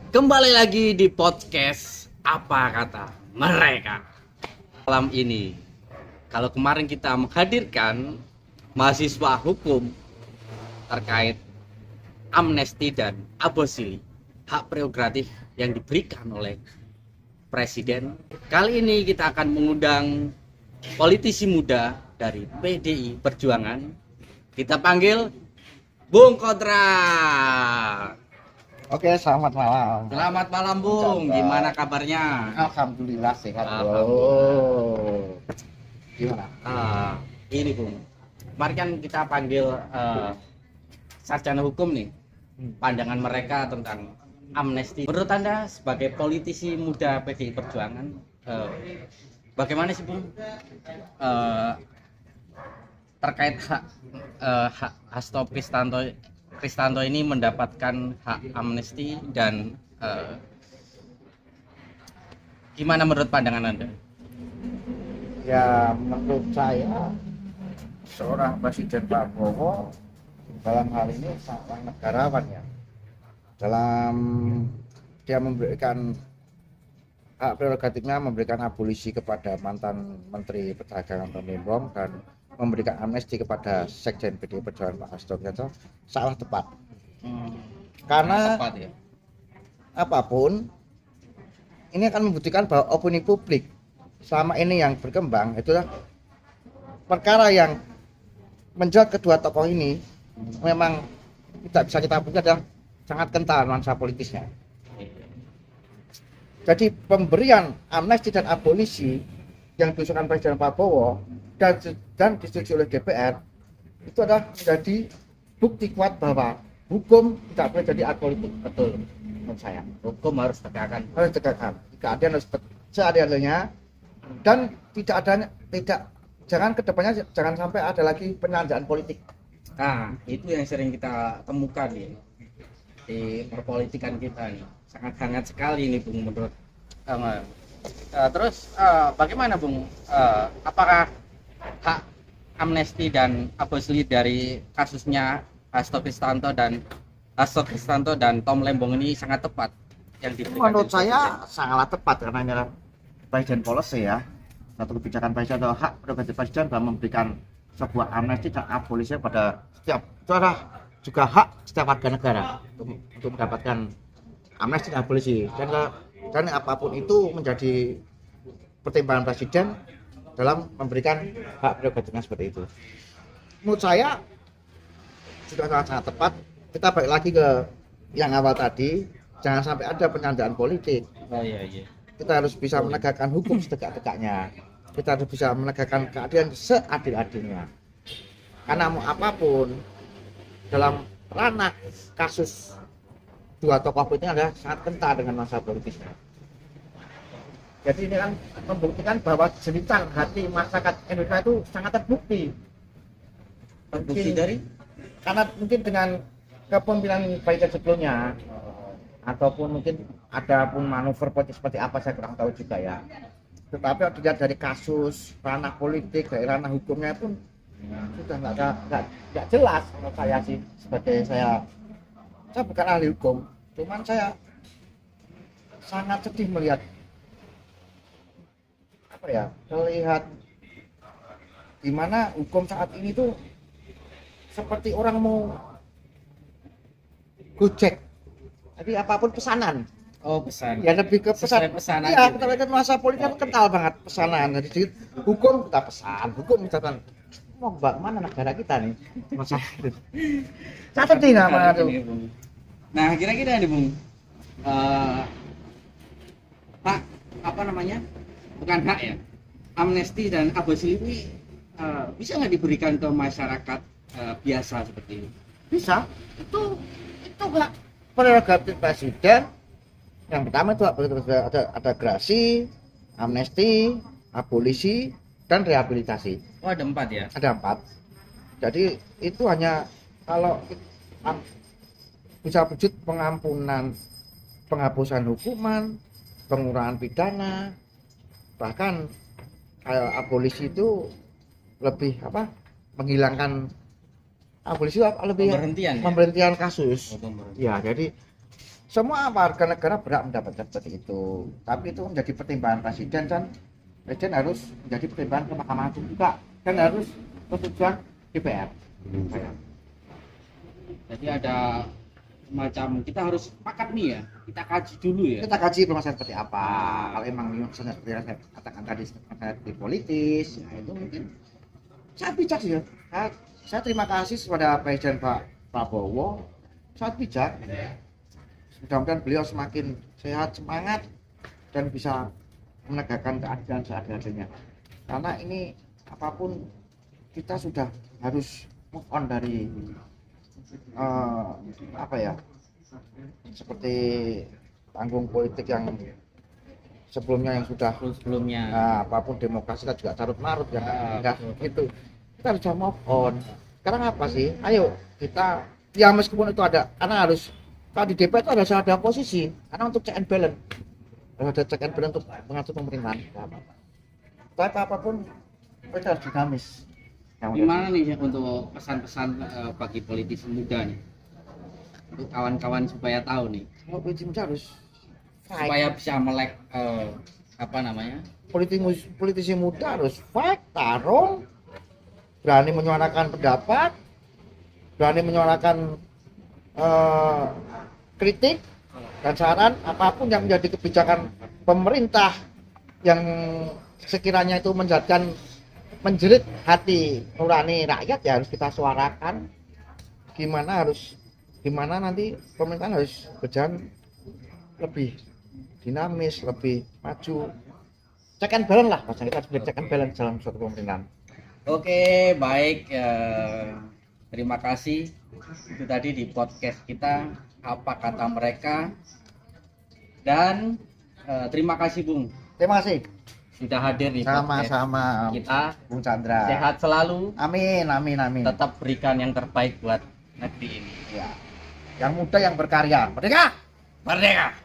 Kembali lagi di podcast Apa Kata Mereka. Malam ini, kalau kemarin kita menghadirkan mahasiswa hukum terkait amnesti dan abolisi hak prerogatif yang diberikan oleh Presiden, kali ini kita akan mengundang politisi muda dari PDI Perjuangan. Kita panggil Bung Kodra. Oke, selamat malam. Selamat malam Bung, gimana kabarnya? Alhamdulillah sehat, bro. Alhamdulillah. Gimana? Ini Bung, kemarin kan kita panggil sarjana hukum nih, pandangan mereka tentang amnesti. Menurut Anda sebagai politisi muda PDI Perjuangan, bagaimana sih Bung terkait hak Hasto Kristanto ini mendapatkan hak amnesti dan gimana menurut pandangan Anda? Ya, menurut saya seorang Presiden Prabowo dalam hal ini sangat negarawan ya. Dalam dia memberikan hak prerogatifnya, memberikan abolisi kepada mantan Menteri Perdagangan Tony Bom dan memberikan amnesti kepada Sekjen PDI Perjuangan Pak Hasto Kristanto salah tepat. Karena tepat, ya? apapun ini akan membuktikan bahwa opini publik selama ini yang berkembang itulah perkara yang menjerat kedua tokoh ini memang tidak bisa kita punya adalah sangat kental nuansa politisnya. Jadi pemberian amnesti dan abolisi yang diusulkan Presiden Prabowo dan disetujui oleh DPR itu adalah menjadi bukti kuat bahwa hukum tidak boleh jadi alat politik. Betul menurut saya. Hukum harus tegakkan. Harus tegakkan. Keadilan harus seadil-adilnya dan jangan kedepannya jangan sampai ada lagi penyandaan politik. Nah, itu yang sering kita temukan di perpolitikan kita nih. Sangat hangat sekali ini Bung menurut. Terus bagaimana Bung? Apakah hak amnesti dan abolisi dari kasusnya Hasto Kristanto dan Tom Lembong ini sangat tepat yang diberikan? Menurut saya sangatlah tepat karena ini adalah Presiden policy ya, satu kebijakan presiden atau hak prerogatif presiden dalam memberikan sebuah amnesti dan abolisi pada setiap itu adalah juga hak setiap warga negara untuk mendapatkan amnesti dan abolisi dan apapun itu menjadi pertimbangan presiden dalam memberikan hak prerogatifnya seperti itu. Menurut saya sudah sangat tepat. Kita balik lagi ke yang awal tadi, jangan sampai ada penyandaan politik. Iya. Kita harus bisa menegakkan hukum setegak-tegaknya. Kita harus bisa menegakkan keadilan seadil-adilnya. Karena mau apapun dalam ranah kasus dua tokoh politik adalah sangat kental dengan masa politisnya. Jadi ini kan membuktikan bahwa jeritan hati masyarakat Indonesia itu sangat terbukti. Terbukti dari? Karena mungkin dengan kepemimpinan presiden sebelumnya ataupun mungkin ada pun manuver politik seperti apa saya kurang tahu juga ya. Tetapi dilihat dari kasus ranah politik, dari ranah hukumnya pun sudah nggak jelas menurut saya sih. Sebagai saya bukan ahli hukum, cuman saya sangat sedih melihat terlihat di mana hukum saat ini tuh seperti orang mau Gojek. Jadi apapun pesanan. Oh, pesan. Ya lebih ke pesan. Pesanan. Iya, kita lihat masa politik kental banget pesanan. Jadi hukum kita pesan, hukum misalkan mau mana negara kita nih? Masa itu. Catat nih nama itu. Nah, kira-kira nih Bung. Pak, apa namanya? Bukan hak ya, amnesti dan abolisi ini bisa nggak diberikan ke masyarakat biasa seperti ini? Bisa. Itu hak prerogatif presiden. Yang pertama itu ada gerasi, amnesti, abolisi, dan rehabilitasi. Oh, ada 4 ya? Ada 4. Jadi itu hanya kalau bisa wujud pengampunan, penghapusan hukuman, pengurangan pidana, bahkan abolisi itu lebih menghilangkan abolisi lebih pemberhentian pemberhentian kasus. Oh, ya jadi semua warga negara berhak mendapatkan seperti itu. Tapi itu menjadi pertimbangan presiden, dan presiden harus menjadi pertimbangan ke Mahkamah Agung juga, dan harus persetujuan DPR. Jadi ada semacam kita harus sepakat nih ya, kita kaji dulu ya. Kita kaji permasalahan seperti apa. Kalau emang maksudnya seperti yang saya katakan tadi, seperti politis, ya itu mungkin sangat bijak sih ya. Saya terima kasih kepada Presiden Pak Prabowo, sangat bijak. Mudah-mudahan beliau semakin sehat, semangat, dan bisa menegakkan keadilan seadil-adilnya. Karena ini apapun kita sudah harus move on dari apa ya, seperti panggung politik yang sebelumnya yang sudah Sebelumnya apapun demokrasi kita juga carut-marut ya enggak itu, kita harus move on. Sekarang apa sih, ayo kita ya, meskipun itu ada, karena harus kalau di DPR itu ada posisi karena untuk check and balance, ada check and balance untuk mengatur pemerintahan. Tapi apapun kita harus dinamis. gimana nih untuk pesan-pesan bagi politisi muda nih, untuk kawan-kawan supaya tahu nih, Kalau politisi muda harus fight. supaya bisa melek apa namanya, Politisi muda harus fight, tarung, berani menyuarakan pendapat, berani menyuarakan kritik dan saran apapun yang menjadi kebijakan pemerintah yang sekiranya itu menjerit hati nurani rakyat, ya harus kita suarakan. Gimana nanti pemerintahan harus berjalan lebih dinamis, lebih maju, check and balance lah, bahasa kita sebagai check and balance dalam suatu pemerintahan. Oke, baik. Terima kasih. Itu tadi di podcast kita, apa kata mereka. Dan terima kasih Bung, Terima kasih. sudah hadir di podcast Sama-sama kita. Bung Chandra. Sehat selalu. Amin. Tetap berikan yang terbaik buat negeri ini. Ya. Yang muda yang berkarya. Merdeka! Merdeka!